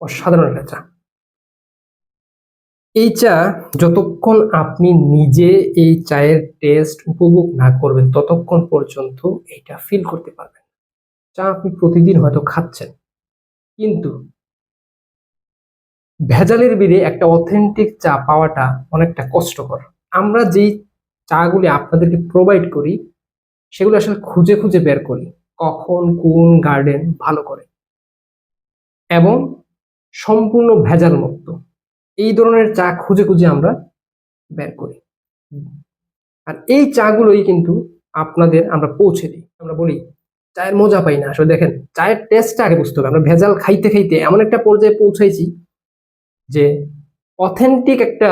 অসাধারণ একটা চা। এই চা যতক্ষণ আপনি নিজে এই চায়ের টেস্ট উপভোগ না করবেন ততক্ষণ পর্যন্ত এটা ফিল করতে পারবেন। চা আপনি প্রতিদিন হয়তো খাচ্ছেন, কিন্তু ভেজালের বিলে একটা অথেন্টিক চা পাওয়াটা অনেকটা কষ্টকর। আমরা যেই চাগুলি আপনাদেরকে প্রোভাইড করি সেগুলো আসলে খুঁজে খুঁজে বের করি কখন কোন গার্ডেন ভালো করে এবং সম্পূর্ণ ভেজাল মুক্ত। এই ধরনের চা খুঁজে খুঁজে আমরা বের করি, আর এই চাগুলোই কিন্তু আপনাদের আমরা পৌঁছে দিই। আমরা বলি চায়ের মজা পাই না, আসলে দেখেন চায়ের টেস্টটা আগে বুঝতে হবে। আমরা ভেজাল খাইতে খাইতে এমন একটা পর্যায়ে পৌঁছাইছি যে অথেন্টিক একটা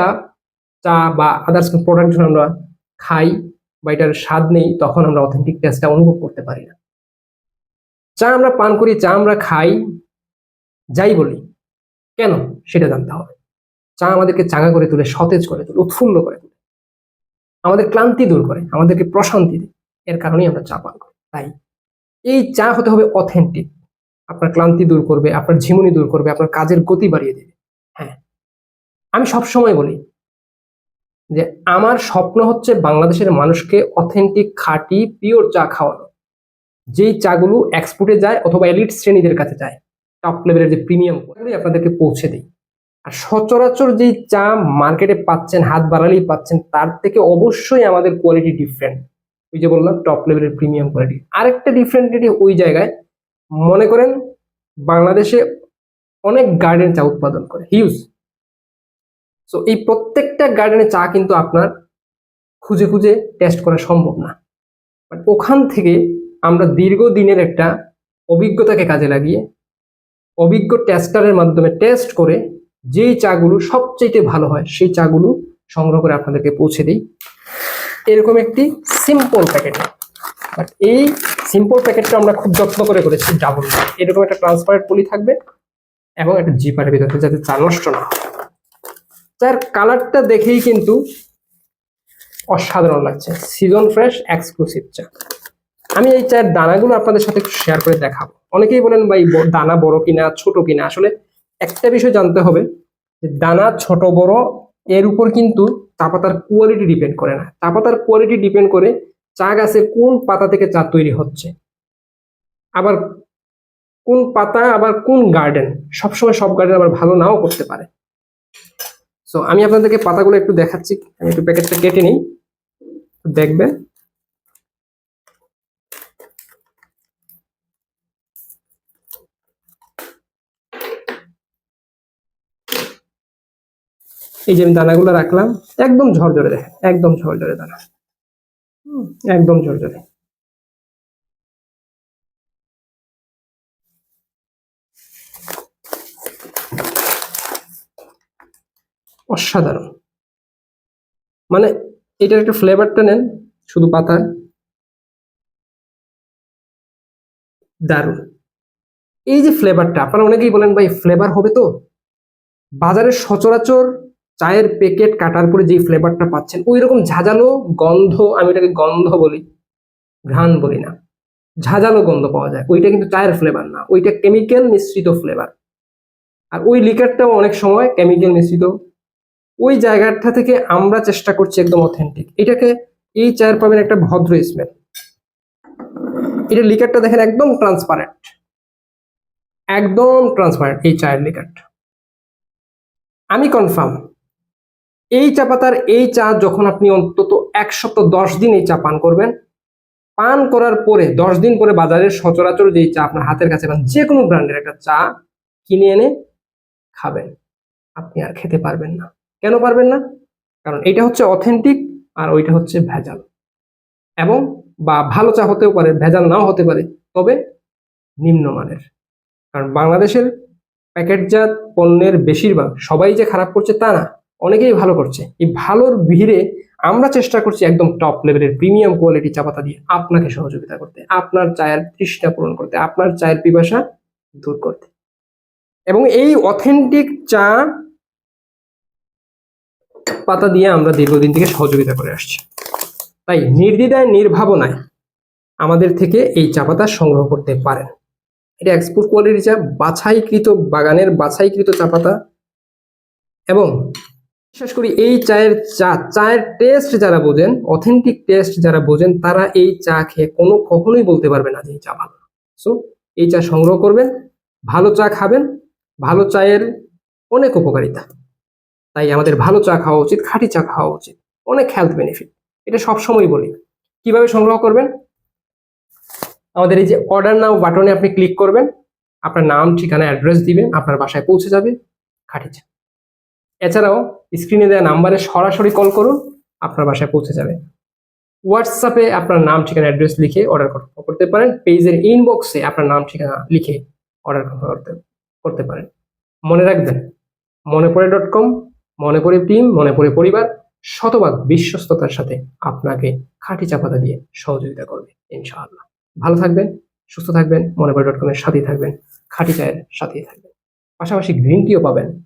চা বা আদার্স প্রোডাক্ট যখন আমরা খাই বা এটার স্বাদ নেই, তখন আমরা অথেন্টিক টেস্টটা অনুভব করতে পারি না। চা আমরা পান করি, চা আমরা খাই, যাই বলি কেন সেটা জানতে হবে। চা আমাদেরকে চাঙ্গা করে তোলে, সতেজ করে তোলে, উৎফুল্ল করে তোলে, আমাদের ক্লান্তি দূর করে, আমাদেরকে প্রশান্তি দেয়। এর কারণেই আমরা চা পান করি। তাই এই চা হতে হবে অথেন্টিক। আপনার ক্লান্তি দূর করবে, আপনার ঝিমুনি দূর করবে, আপনার কাজের গতি বাড়িয়ে দেবে। হ্যাঁ, আমি সবসময় বলি যে আমার স্বপ্ন হচ্ছে বাংলাদেশের মানুষকে অথেন্টিক খাঁটি পিওর চা খাওয়ানো, যেই চাগুলো এক্সপোর্টে যায় অথবা এলিট শ্রেণীদের কাছে যায়, টপ লেভেলের যে প্রিমিয়াম আপনাদেরকে পৌঁছে দিই। আর সচরাচর যেই চা মার্কেটে পাচ্ছেন, হাত বাড়ালেই পাচ্ছেন, তার থেকে অবশ্যই আমাদের কোয়ালিটি ডিফারেন্ট। ওই যে বললাম টপ লেভেলের প্রিমিয়াম কোয়ালিটি। আরেকটা ডিফারেন্টিটি ওই জায়গায়, মনে করেন বাংলাদেশে অনেক গার্ডেন চা উৎপাদন করে, হিউজ। সো এই প্রত্যেকটা গার্ডেনে চা কিন্তু আপনার খুঁজে খুঁজে টেস্ট করা সম্ভব না, বাট ওখান থেকে আমরা দীর্ঘদিনের একটা অভিজ্ঞতাকে কাজে লাগিয়ে অভিজ্ঞ টেস্টারের মাধ্যমে টেস্ট করে যেই চাগুলো সবচেয়ে ভালো হয় সেই চাগুলো সংগ্রহ করে আপনাদেরকে পৌঁছে দিই এরকম একটি সিম্পল প্যাকেটে। বাট এই সিম্পল প্যাকেটটা আমরা খুব যত্ন করে করেছি ডাবল। এরকম একটা ট্রান্সপারেন্ট পলি থাকবে এবং একটা জিপারের ভিতরে, যাতে চা নষ্ট না হয়। চার কালারটা দেখেই কিন্তু অসাধারণ লাগছে, সিজন ফ্রেশ এক্সক্লুসিভ চা। আমি এই চায়ের দানাগুলো আপনাদের সাথে একটু শেয়ার করে দেখাবো। অনেকেই বলেন ভাই দানা বড় কিনা ছোট কিনা। আসলে একটা বিষয় জানতে হবে যে দানা ছোট বড় এর উপর কিন্তু চা পাতার কোয়ালিটি ডিপেন্ড করে না। চা পাতার কোয়ালিটি ডিপেন্ড করে চা গাছের কোন পাতা থেকে চা তৈরি হচ্ছে, আবার কোন পাতা, আবার কোন গার্ডেন। সবসময় সব গার্ডেন আবার ভালো নাও করতে পারে। সো আমি আপনাদেরকে পাতাগুলো একটু দেখাচ্ছি। আমি একটু প্যাকেটটা কেটে নিই, দেখবেন। এই যে আমি দানাগুলো রাখলাম, একদম ঝরঝরে, দেখেন একদম ঝরঝরে দানা, একদম ঝরঝরে। অসাধারণ, মানে এটার একটা ফ্লেভারটা নেন শুধু পাতার, দারুণ। এই যে ফ্লেভারটা, আপনারা অনেকেই বলেন ভাই ফ্লেভার হবে তো। বাজারে সচরাচর চায়ের প্যাকেট কাটার পরে যে ফ্লেভারটা পাচ্ছেন ওই রকম ঝাঁঝালো গন্ধ, আমি এটাকে গন্ধ বলি, ঘ্রাণ বলি না, ঝাঁঝালো গন্ধ পাওয়া যায়, ওইটা কিন্তু চায়ের ফ্লেভার না, ওইটা কেমিক্যাল মিশ্রিত ফ্লেভার। আর ওই লিকারটাও অনেক সময় কেমিক্যাল মিশ্রিত। ওই জায়গাটা থেকে আমরা চেষ্টা করছি একদম অথেন্টিক। এটাকে এই চায়ের পাবেন একটা ভদ্র স্মেল। এটা লিকারটা দেখেন একদম ট্রান্সপারেন্ট, একদম ট্রান্সপারেন্ট এই চায়ের লিকারটা। আমি কনফার্ম এই চা পাতার এই চা যখন আপনি অন্তত 110 দিন এই চা পান করবেন, পান করার পরে 10 দিন পরে বাজারের সচরাচর যেই চা আপনার হাতের কাছে পান, যে কোনো ব্র্যান্ডের একটা চা কিনে এনে খাবেন, আপনি আর খেতে পারবেন না। কেন পারবেন না? কারণ এটা হচ্ছে অথেন্টিক আর ওইটা হচ্ছে ভেজাল। এবং বা ভালো চা হতেও পারে, ভেজাল নাও হতে পারে, তবে নিম্নমানের। কারণ বাংলাদেশের প্যাকেটজাত পণ্যের বেশিরভাগ, সবাই যে খারাপ করছে তা না, অনেকেই ভালো করছে। এই ভালোর ভিড়ে আমরা চেষ্টা করছি একদম টপ লেভেলের প্রিমিয়াম কোয়ালিটি চা পাতা দিয়ে আপনাকে সহযোগিতা করতে, আপনার চায়ের তৃষ্ণা পূরণ করতে, আপনার চায়ের পিপাসা দূর করতে। এবং এই অথেন্টিক চা পাতা দিয়ে আমরা দীর্ঘদিন থেকে সহযোগিতা করে আসছি। তাই নির্দ্বিধায় নির্ভাবনায় আমাদের থেকে এই চা পাতা সংগ্রহ করতে পারেন। এটা এক্সপোর্ট কোয়ালিটি চা, বাছাইকৃত বাগানের বাছাইকৃত চা পাতা। এবং বিশেষ করি এই চায়ের টেস্ট যারা বোঝেন, অথেন্টিক টেস্ট যারা বোঝেন, তারা এই চা খেয়ে কখনোই বলতে পারবে না যে এই চা ভালো। সো এই চা সংগ্রহ করবেন, ভালো চা খাবেন। ভালো চায়ের অনেক উপকারিতা, তাই আমাদের ভালো চা খাওয়া উচিত, খাঁটি চা খাওয়া উচিত, অনেক হেলথ বেনিফিট। এটা সবসময় বলি। কিভাবে সংগ্রহ করবেন? আমাদের এই যে অর্ডার নাও বাটনে আপনি ক্লিক করবেন, আপনার নাম, ঠিকানা, অ্যাড্রেস দিবেন, আপনার বাসায় পৌঁছে যাবে খাঁটি চা। এছাড়াও স্ক্রিনে দেওয়া নাম্বারে সরাসরি কল করুন, আপনার বাসায় পৌঁছে যাবে। হোয়াটসঅ্যাপে আপনার নাম, ঠিকানা, অ্যাড্রেস লিখে অর্ডার করতে পারেন। পেজের ইনবক্সে আপনার নাম, ঠিকানা লিখে অর্ডার করতে পারেন। মনে রাখবেন, মনেপড়ে.com, মনে পড়ে টিম, মনে পড়ে পরিবার শতভাগ বিশ্বস্ততার সাথে আপনাকে খাঁটি চা পাতা দিয়ে সহযোগিতা করবে ইনশাআল্লাহ। ভালো থাকবেন, সুস্থ থাকবেন, মনেপড়ে.com এর সাথেই থাকবেন, খাঁটি চায়ের সাথেই থাকবেন। পাশাপাশি গ্রিন টিও পাবেন।